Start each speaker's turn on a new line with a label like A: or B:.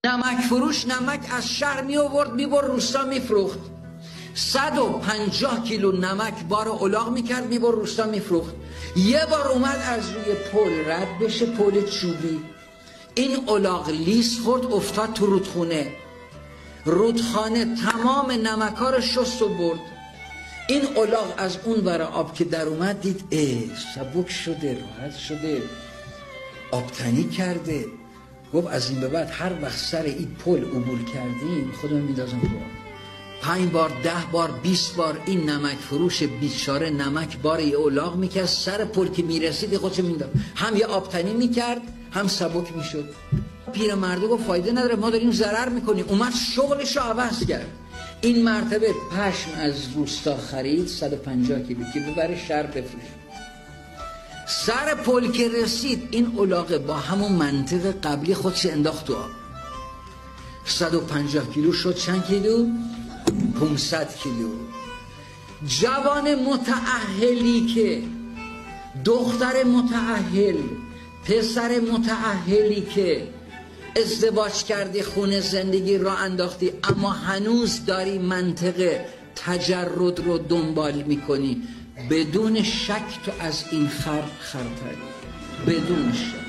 A: نمک فروش نمک از شهر می آورد میبرد روستا میفروخت. 150 کیلو نمک بار الاغ میکرد میبرد روستا میفروخت. یه بار اومد از روی پل رد بشه، پل چوبی، این الاغ لیس خورد افتاد تو رودخونه. رودخانه تمام نمک‌ها رو شست و برد. این الاغ از اون ور آب که در اومد دید سبک شده، راحت شده، آبتنی کرده. گفت از این به بعد هر وقت سر این پل عبور کردیم خودم میندازم تو آب. 5 بار 10 بار 20 بار این نمک فروش بیچاره نمک بار یه الاغ میکرد، سر پل که میرسید خودش مینداخت، هم یه آبتنی میکرد هم سبک میشد. پیرمرد گفت فایده نداره، ما داریم ضرر میکنیم. اومد شغلش رو عوض کرد. این مرتبه پشم از روستا خرید 150 کیلو که ببره شهر بفروشه. سر پل که رسید این الاغ با همون منطق قبلی خودش انداخت تو آب. 150 کیلو شد چند کیلو؟ 500 کیلو. جوان متأهلی که دختر متأهل، پسر متأهلی که ازدواج کردی، خونه زندگی را انداختی، اما هنوز داری منطق تجرد رو دنبال میکنی، بدون شک تو از این خرتری، بدون شک.